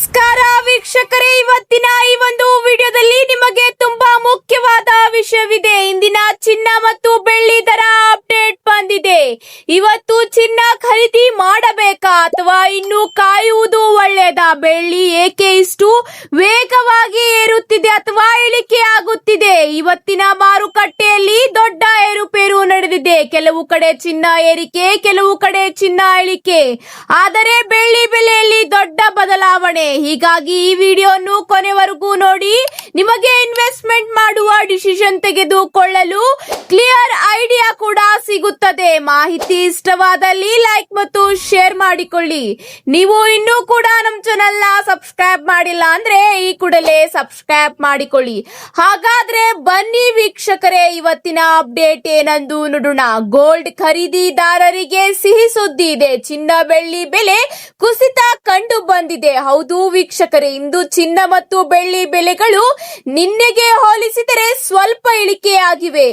ನಮಸ್ಕಾರ ವೀಕ್ಷಕರೇ, ಇವತ್ತಿನ ಈ ಒಂದು ವಿಡಿಯೋದಲ್ಲಿ ನಿಮಗೆ ತುಂಬಾ ಮುಖ್ಯವಾದ ವಿಷಯವಿದೆ. ಇಂದಿನ ಚಿನ್ನ ಮತ್ತು ಬೆಳ್ಳಿ ದರ ಅಪ್ಡೇಟ್ ಬಂದಿದೆ. ಇವತ್ತು ಚಿನ್ನ ಖರೀದಿ ಮಾಡಬೇಕಾ ಅಥವಾ ಇನ್ನು ಕಾಯುವುದು ಒಳ್ಳೆಯದಾ? ಬೆಳ್ಳಿ ಏಕೆ ಇಷ್ಟು ವೇಗವಾಗಿ ಏರುತ್ತಿದೆ ಅಥವಾ ಇಳಿಕೆ ಆಗುತ್ತಿದೆ? ಇವತ್ತಿನ ಮಾರುಕಟ್ಟೆಯಲ್ಲಿ ದೊಡ್ಡ ಏರುಪೇರು ನಡೆದಿದೆ. ಕೆಲವು ಕಡೆ ಚಿನ್ನ ಏರಿಕೆ, ಕೆಲವು ಕಡೆ ಚಿನ್ನ ಇಳಿಕೆ, ಆದರೆ ಬೆಳ್ಳಿ ಬೆಲೆಯಲ್ಲಿ ದೊಡ್ಡ ಬದಲಾವಣೆ. ಹೀಗಾಗಿ ಈ ವಿಡಿಯೋನು ಕೊನೆವರೆಗೂ ನೋಡಿ. ನಿಮಗೆ ಇನ್ವೆಸ್ಟ್ಮೆಂಟ್ ಮಾಡುವ ಡಿಸಿಷನ್ ತೆಗೆದುಕೊಳ್ಳಲು ಕ್ಲಿಯರ್ ಐಡಿಯಾ ಕೂಡ ಸಿಗುತ್ತದೆ. ಮಾಹಿತಿ ಇಷ್ಟವಾದಲ್ಲಿ ಲೈಕ್ ಮತ್ತು ಶೇರ್ ಮಾಡಿಕೊಳ್ಳಿ. ನೀವು ಇನ್ನೂ ಕೂಡ ನಮ್ಮ ಚಾನೆಲ್ ನ ಸಬ್ಸ್ಕ್ರೈಬ್ ಮಾಡಿಲ್ಲ ಅಂದ್ರೆ ಈ ಕೂಡಲೇ ಸಬ್ಸ್ಕ್ರೈಬ್ ಮಾಡಿಕೊಳ್ಳಿ. ಹಾಗಾದ್ರೆ ಬನ್ನಿ ವೀಕ್ಷಕರೇ, ಇವತ್ತಿನ ಅಪ್ಡೇಟ್ ಏನಂದು ನೋಡೋಣ. ಗೋಲ್ಡ್ ಖರೀದಿದಾರರಿಗೆ ಸಿಹಿ ಸುದ್ದಿ ಇದೆ. ಚಿನ್ನ ಬೆಳ್ಳಿ ಬೆಲೆ ಕುಸಿತ ಕಂಡು ಬಂದಿದೆ. ಹೌದು ವೀಕ್ಷಕರೇ, ಇಂದು ಚಿನ್ನ ಮತ್ತು ಬೆಳ್ಳಿ ಬೆಲೆಗಳು ನಿನ್ನೆಗೆ ಹೋಲಿಸಿದರೆ ಸ್ವಲ್ಪ ಇಳಿಕೆಯಾಗಿವೆ.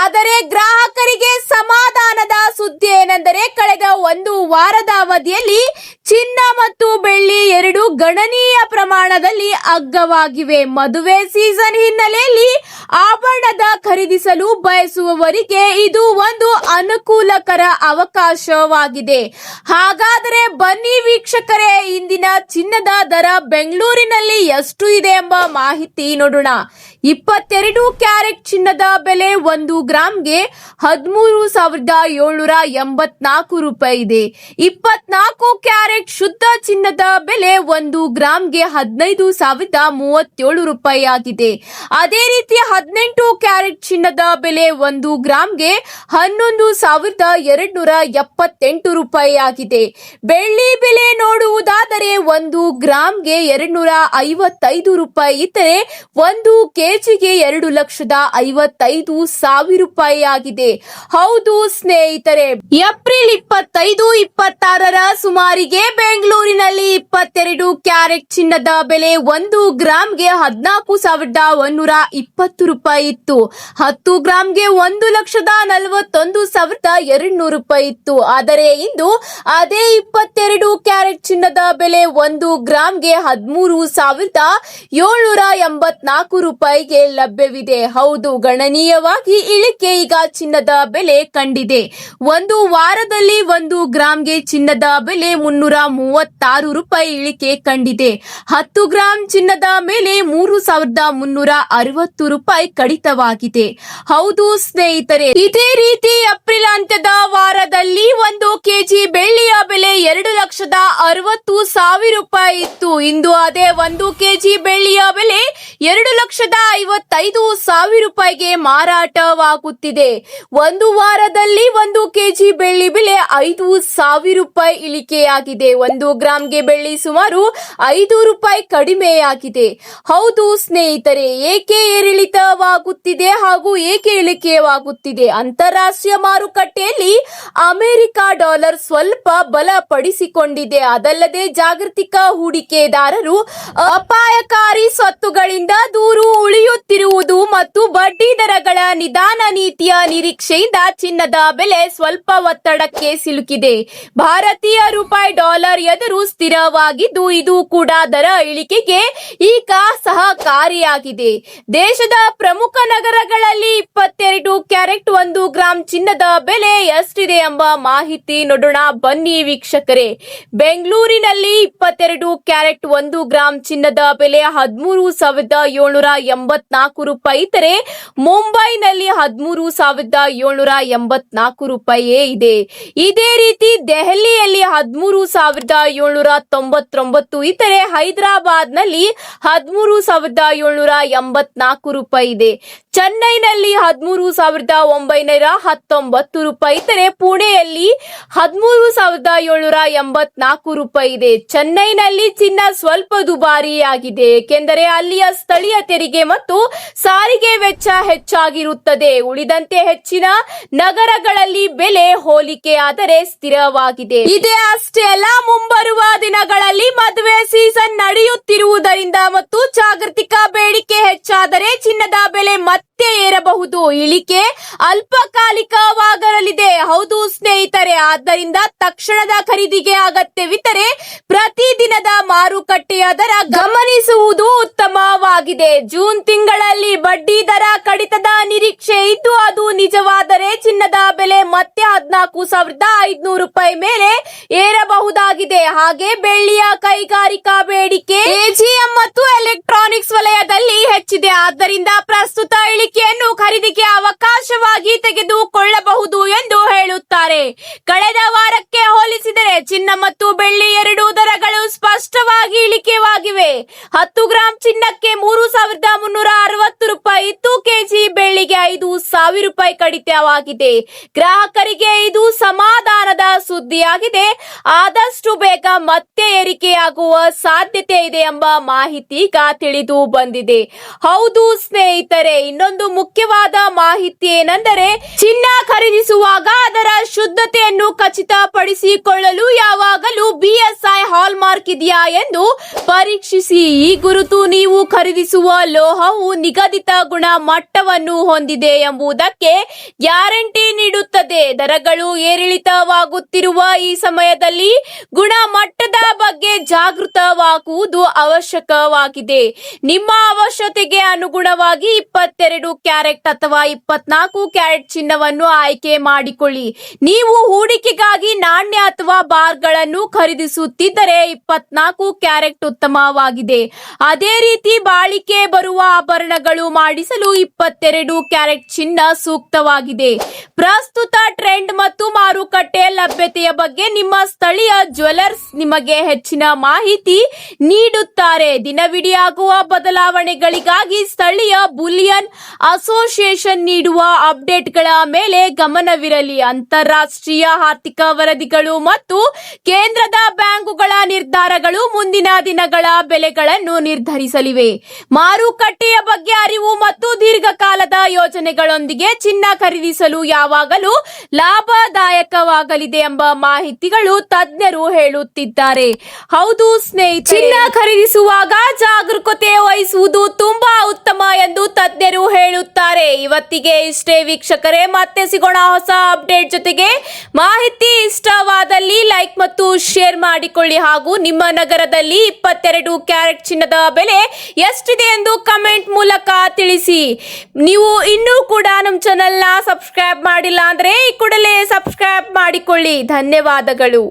ಆದರೆ ಗ್ರಾಹಕರಿಗೆ ಸಮಾಧಾನದ ಸುದ್ದಿ ಏನೆಂದರೆ ಕಳೆದ ಒಂದು ವಾರದ ಅವಧಿಯಲ್ಲಿ ಚಿನ್ನ ಮತ್ತು ಬೆಳ್ಳಿ ಎರಡು ಗಣನೀಯ ಪ್ರಮಾಣದಲ್ಲಿ ಅಗ್ಗವಾಗಿವೆ. ಮದುವೆ ಸೀಸನ್ ಹಿನ್ನೆಲೆಯಲ್ಲಿ ಆಭರಣದ ಖರೀದಿಸಲು ಬಯಸುವವರಿಗೆ ಇದು ಒಂದು ಅನುಕೂಲಕರ ಅವಕಾಶವಾಗಿದೆ. ಹಾಗಾದರೆ ಬನ್ನಿ ವೀಕ್ಷಕರೇ, ಇಂದಿನ ಚಿನ್ನದ ದರ ಬೆಂಗಳೂರಿನಲ್ಲಿ ಎಷ್ಟು ಇದೆ ಎಂಬ ಮಾಹಿತಿ ನೋಡೋಣ. 22 ಕ್ಯಾರೆಟ್ ಚಿನ್ನದ ಬೆಲೆ 1 ಗ್ರಾಂಗೆ 13,784 ರೂಪಾಯಿ ಇದೆ. 24 ಕ್ಯಾರೆಟ್ ಶುದ್ಧ ಚಿನ್ನದ ಬೆಲೆ 1 ಗ್ರಾಂಗೆ 15,037 ರೂಪಾಯಿ ಆಗಿದೆ. ಅದೇ ರೀತಿ 18 ಕ್ಯಾರೆಟ್ ಚಿನ್ನದ ಬೆಲೆ 1 ಗ್ರಾಂಗೆ 11,278 ರೂಪಾಯಿ ಆಗಿದೆ. ಬೆಳ್ಳಿ ಬೆಲೆ ನೋಡುವುದಾದರೆ 1 ಗ್ರಾಂಗೆ 255 ರೂಪಾಯಿ ಇದ್ದರೆ 1 ಕೆಜಿಗೆ 2,55,000 ರೂಪಾಯಿ ಆಗಿದೆ. ಹೌದು ಸ್ನೇಹಿತರೆ, ಏಪ್ರಿಲ್ 25, 26ರ ಸುಮಾರಿಗೆ ಬೆಂಗಳೂರಿನಲ್ಲಿ 22 ಕ್ಯಾರೆಟ್ ಚಿನ್ನದ ಬೆಲೆ 1 ಗ್ರಾಂಗೆ 14,120 ರೂಪಾಯಿ ಇತ್ತು. 10 ಗ್ರಾಂಗೆ 1,41,200 ರೂಪಾಯಿ ಇತ್ತು. ಆದರೆ ಇಂದು ಅದೇ 22 ಕ್ಯಾರೆಟ್ ಚಿನ್ನದ ಬೆಲೆ 1 ಗ್ರಾಂಗೆ 13,784 ರೂಪಾಯಿಗೆ ಲಭ್ಯವಿದೆ. ಹೌದು, ಗಣನೀಯವಾಗಿ ಇಳಿಕೆ ಈಗ ಚಿನ್ನದ ಬೆಲೆ ಕಂಡಿದೆ. ಒಂದು ವಾರದಲ್ಲಿ 1 ಗ್ರಾಂಗೆ ಚಿನ್ನದ ಬೆಲೆ 336 ರೂಪಾಯಿ ಇಳಿಕೆ ಕಂಡಿದೆ. 10 ಗ್ರಾಂ ಚಿನ್ನದ ಮೇಲೆ 3,360 ರೂಪಾಯಿ ಕಡಿತವಾಗಿದೆ. ಹೌದು ಸ್ನೇಹಿತರೆ, ಇದೇ ರೀತಿ ಏಪ್ರಿಲ್ ಅಂತ್ಯದ ವಾರದಲ್ಲಿ 1 ಕೆಜಿ ಬೆಳ್ಳಿಯ ಬೆಲೆ 2,60,000 ರೂಪಾಯಿ ಇತ್ತು. ಇಂದು ಅದೇ 1 ಕೆಜಿ ಬೆಳ್ಳಿಯ ಬೆಲೆ 2,55,000 ರೂಪಾಯಿಗೆ ಮಾರಾಟವಾಗುತ್ತಿದೆ. ಒಂದು ವಾರದಲ್ಲಿ 1 ಕೆಜಿ ಬೆಳ್ಳಿ ಬೆಲೆ 5,000 ರೂಪಾಯಿ ಇಳಿಕೆಯಾಗಿದೆ. 1 ಗ್ರಾಂಗೆ ಬೆಳ್ಳಿ ಸುಮಾರು 5 ರೂಪಾಯಿ ಕಡಿಮೆಯಾಗಿದೆ. ಹೌದು ಸ್ನೇಹಿತರೆ, ಏಕೆ ಏರಿಳಿತವಾಗುತ್ತಿದೆ ಹಾಗೂ ಏಕೆ ಇಳಿಕೆಯಾಗುತ್ತಿದೆ? ಅಂತಾರಾಷ್ಟ್ರೀಯ ಮಾರುಕಟ್ಟೆಯಲ್ಲಿ ಅಮೆರಿಕ ಡಾಲರ್ ಸ್ವಲ್ಪ ಬಲಪಡಿಸಿಕೊಂಡಿದೆ. ಅದಲ್ಲದೆ ಜಾಗತಿಕ ಹೂಡಿಕೆದಾರರು ಅಪಾಯಕಾರಿ ಸ್ವತ್ತುಗಳಿಂದ ದೂರ ಉಳಿಯುತ್ತಿರುವುದು ಮತ್ತು ಬಡ್ಡಿ ದರಗಳ ನಿಧಾನ ನೀತಿಯ ನಿರೀಕ್ಷೆಯಿಂದ ಚಿನ್ನದ ಬೆಲೆ ಸ್ವಲ್ಪ ಒತ್ತಡಕ್ಕೆ ಸಿಲುಕಿದೆ. ಭಾರತೀಯ ರೂಪಾಯಿ ಡಾಲರ್ ಎದುರು ಸ್ಥಿರವಾಗಿದ್ದು ಇದು ಕೂಡ ದರ ಇಳಿಕೆಗೆ ಈಗ ಸಹಕಾರಿಯಾಗಿದೆ. ದೇಶದ ಪ್ರಮುಖ ನಗರಗಳಲ್ಲಿ 22 ಕ್ಯಾರೆಟ್ 1 ಗ್ರಾಂ ಚಿನ್ನದ ಬೆಲೆ ಎಷ್ಟಿದೆ ಎಂಬ ಮಾಹಿತಿ ನೋಡೋಣ ಬನ್ನಿ ವೀಕ್ಷಕರೇ. ಬೆಂಗಳೂರಿನಲ್ಲಿ 22 ಕ್ಯಾರೆಟ್ 1 ಗ್ರಾಂ ಚಿನ್ನದ ಬೆಲೆ 13,784 ರೂಪಾಯಿ ಇದ್ದರೆ ಮುಂಬೈನಲ್ಲಿ 13,784 ರೂಪಾಯಿಯೇ ಇದೆ. ಇದೇ ರೀತಿ ದೆಹಲಿಯಲ್ಲಿ 13,799 ಇದ್ದರೆ ಹೈದರಾಬಾದ್ನಲ್ಲಿ 13,784 ರೂಪಾಯಿ ಇದೆ. ಚೆನ್ನೈನಲ್ಲಿ 13,919 ರೂಪಾಯಿ ಇದ್ದರೆ ಪುಣೆಯಲ್ಲಿ 13,784 ರೂಪಾಯಿ ಇದೆ. ಚೆನ್ನೈನಲ್ಲಿ ಚಿನ್ನ ಸ್ವಲ್ಪ ದುಬಾರಿಯಾಗಿದೆ, ಏಕೆಂದರೆ ಅಲ್ಲಿಯ ಸ್ಥಳೀಯ ತೆರಿಗೆ ಮತ್ತು ಸಾರಿಗೆ ವೆಚ್ಚ ಹೆಚ್ಚಾಗಿರುತ್ತದೆ. ಉಳಿದಂತೆ ಹೆಚ್ಚಿನ ನಗರಗಳಲ್ಲಿ ಬೆಲೆ ಹೋಲಿಕೆಯಾದರೆ ಸ್ಥಿರವಾಗಿದೆ. ಇದೇ ಅಷ್ಟೇ ಅಲ್ಲ, ಮುಂಬರುವ ದಿನಗಳಲ್ಲಿ ಮದುವೆ ಸೀಸನ್ ನಡೆಯುತ್ತಿರುವುದರಿಂದ ಮತ್ತು ಜಾಗತಿಕ ಬೇಡಿಕೆ ಹೆಚ್ಚಾದರೆ ಚಿನ್ನದ ಬೆಲೆ ಮತ್ತೆ ಮತ್ತೆ ಏರಬಹುದು. ಇಳಿಕೆ ಅಲ್ಪಕಾಲಿಕವಾಗಲಿದೆ. ಹೌದು ಸ್ನೇಹಿತರೆ, ಆದ್ದರಿಂದ ತಕ್ಷಣದ ಖರೀದಿಗೆ ಅಗತ್ಯವಿದ್ದರೆ ಪ್ರತಿದಿನದ ಮಾರುಕಟ್ಟೆಯ ದರ ಗಮನಿಸುವುದು ಉತ್ತಮವಾಗಿದೆ. ಜೂನ್ ತಿಂಗಳಲ್ಲಿ ಬಡ್ಡಿ ದರ ಕಡಿತದ ನಿರೀಕ್ಷೆ ಇದ್ದು ಅದು ನಿಜವಾದರೆ ಚಿನ್ನದ ಬೆಲೆ ಮತ್ತೆ 14,500 ರೂಪಾಯಿ ಮೇಲೆ ಏರಬಹುದಾಗಿದೆ. ಹಾಗೆ ಬೆಳ್ಳಿಯ ಕೈಗಾರಿಕಾ ಬೇಡಿಕೆ ಎಜಿಎಂ ಮತ್ತು ಎಲೆಕ್ಟ್ರಾನಿಕ್ಸ್ ವಲಯದಲ್ಲಿ ಹೆಚ್ಚಿದೆ. ಆದ್ದರಿಂದ ಪ್ರಸ್ತುತ ಇಳಿಕೆಯನ್ನು ಖರೀದಿಗೆ ಅವಕಾಶವಾಗಿ ತೆಗೆದುಕೊಳ್ಳಬಹುದು ಎಂದು ಹೇಳುತ್ತಾರೆ. ಕಳೆದ ವಾರಕ್ಕೆ ಹೋಲಿಸಿದರೆ ಚಿನ್ನ ಮತ್ತು ಬೆಳ್ಳಿ ಎರಡೂ ದರಗಳು ಸ್ಪಷ್ಟವಾಗಿ ಇಳಿಕೆಯಾಗಿವೆ. 10 ಗ್ರಾಂ ಚಿನ್ನಕ್ಕೆ 3,360 ರೂಪಾಯಿ ಇತ್ತು. ಕೆಜಿ ಬೆಳ್ಳಿಗೆ 5,000 ರೂಪಾಯಿ ಕಡಿತವಾಗಿದೆ. ಗ್ರಾಹಕರಿಗೆ ಇದು ಸಮಾಧಾನದ ಸುದ್ದಿಯಾಗಿದೆ. ಆದಷ್ಟು ಬೇಗ ಮತ್ತೆ ಏರಿಕೆಯಾಗುವ ಸಾಧ್ಯತೆ ಇದೆ ಎಂಬ ಮಾಹಿತಿ ಈಗ ತಿಳಿದು ಬಂದಿದೆ. ಹೌದು ಸ್ನೇಹಿತರೆ, ಇನ್ನೊಂದು ಮುಖ್ಯವಾದ ಮಾಹಿತಿ ಏನೆಂದರೆ ಚಿನ್ನ ಖರೀದಿಸುವಾಗ ಅದರ ಶುದ್ಧತೆಯನ್ನು ಖಚಿತಪಡಿಸಿಕೊಳ್ಳಲು ಯಾವಾಗಲೂ ಬಿಎಸ್ಐ ಹಾಲ್ ಮಾರ್ಕ್ ಇದೆಯಾ ಎಂದು ಪರೀಕ್ಷಿಸಿ. ಈ ಗುರುತು ನೀವು ಖರೀದಿಸುವ ಲೋಹವು ನಿಗದಿತ ಗುಣಮಟ್ಟವನ್ನು ಹೊಂದಿದೆ ಎಂಬುದಕ್ಕೆ ಗ್ಯಾರಂಟಿ ನೀಡುತ್ತದೆ. ದರಗಳು ಏರಿಳಿತವಾಗುತ್ತಿರುವ ಈ ಸಮಯದಲ್ಲಿ ಗುಣಮಟ್ಟದ ಬಗ್ಗೆ ಜಾಗೃತವಾಗುವುದು ಅವಶ್ಯಕವಾಗಿದೆ. ನಿಮ್ಮ ಅವಶ್ಯಕತೆಗೆ ಅನುಗುಣವಾಗಿ 22 ಕ್ಯಾರೆಟ್ ಅಥವಾ 24 ಕ್ಯಾರೆಟ್ ಚಿನ್ನವನ್ನು ಆಯ್ಕೆ ಮಾಡಿಕೊಳ್ಳಿ. ನೀವು ಹೂಡಿಕೆಗಾಗಿ ನಾಣ್ಯ ಅಥವಾ ಬಾರ್ಗಳನ್ನು ಖರೀದಿಸುತ್ತಿದ್ದರೆ 24 ಕ್ಯಾರೆಟ್ ಉತ್ತಮವಾಗಿದೆ. ಅದೇ ರೀತಿ ಬಾಳಿಕೆ ಬರುವ ಆಭರಣಗಳು ಮಾಡಿಸಲು 22 ಕ್ಯಾರೆಟ್ ಚಿನ್ನ ಸೂಕ್ತವಾಗಿದೆ. ಪ್ರಸ್ತುತ ಟ್ರೆಂಡ್ ಮತ್ತು ಮಾರುಕಟ್ಟೆ ಲಭ್ಯತೆಯ ಬಗ್ಗೆ ನಿಮ್ಮ ಸ್ಥಳೀಯ ಜ್ಯುವೆಲರ್ಸ್ ನಿಮಗೆ ಹೆಚ್ಚಿನ ಮಾಹಿತಿ ನೀಡುತ್ತಾರೆ. ದಿನವಿಡಿಯಾಗುವ ಬದಲಾವಣೆಗಳಿಗಾಗಿ ಸ್ಥಳೀಯ ಬುಲಿಯನ್ ಅಸೋಸಿಯೇಷನ್ ನೀಡುವ ಅಪ್ಡೇಟ್ಗಳ ಮೇಲೆ ಗಮನವಿರಲಿ. ಅಂತಾರಾಷ್ಟ್ರೀಯ ಆರ್ಥಿಕ ವರದಿಗಳು ಮತ್ತು ಕೇಂದ್ರದ ಬ್ಯಾಂಕುಗಳ ನಿರ್ಧಾರಗಳು ಮುಂದಿನ ದಿನಗಳ ಬೆಲೆಗಳನ್ನು ನಿರ್ಧರಿಸಲಿವೆ. ಮಾರುಕಟ್ಟೆಯ ಬಗ್ಗೆ ಅರಿವು ಮತ್ತು ದೀರ್ಘಕಾಲದ ಯೋಜನೆಗಳೊಂದಿಗೆ ಚಿನ್ನ ಖರೀದಿಸಲು ಯಾವಾಗಲೂ ಲಾಭದಾಯಕವಾಗಲಿದೆ ಎಂಬ ಮಾಹಿತಿಗಳು ತಜ್ಞರು ಹೇಳುತ್ತಿದ್ದಾರೆ. ಹೌದು ಸ್ನೇಹಿತರೆ, ಚಿನ್ನ ಖರೀದಿಸುವಾಗ ಜಾಗರೂಕತೆ ವಹಿಸುವುದು ತುಂಬಾ ಉತ್ತಮ ಎಂದು ತಜ್ಞರು ಹೇಳುತ್ತಾರೆ. ಇವತ್ತಿಗೆ ಇಷ್ಟೇ ವೀಕ್ಷಕರೇ, ಮತ್ತೆ ಸಿಗೋಣ ಹೊಸ ಅಪ್ಡೇಟ್ ಜೊತೆಗೆ. ಮಾಹಿತಿ ಇಷ್ಟವಾದಲ್ಲಿ ಲೈಕ್ ಮತ್ತು ಶೇರ್ ಮಾಡಿಕೊಳ್ಳಿ. ಹಾಗೂ ನಿಮ್ಮ ನಗರದಲ್ಲಿ 22 ಕ್ಯಾರೆಟ್ ಚಿನ್ನದ ಬೆಲೆ ಎಷ್ಟಿದೆ ಎಂದು ಕಮೆಂಟ್ ಮೂಲಕ ತಿಳಿಸಿ. ನೀವು ಇನ್ನೂ ಕೂಡ ನಮ್ಮ ಚಾನೆಲ್ ನ ಸಬ್ಸ್ಕ್ರೈಬ್ ಮಾಡಿಲ್ಲ ಅಂದ್ರೆ ಈ ಕೂಡಲೇ ಸಬ್ಸ್ಕ್ರೈಬ್ ಮಾಡಿಕೊಳ್ಳಿ. ಧನ್ಯವಾದಗಳು.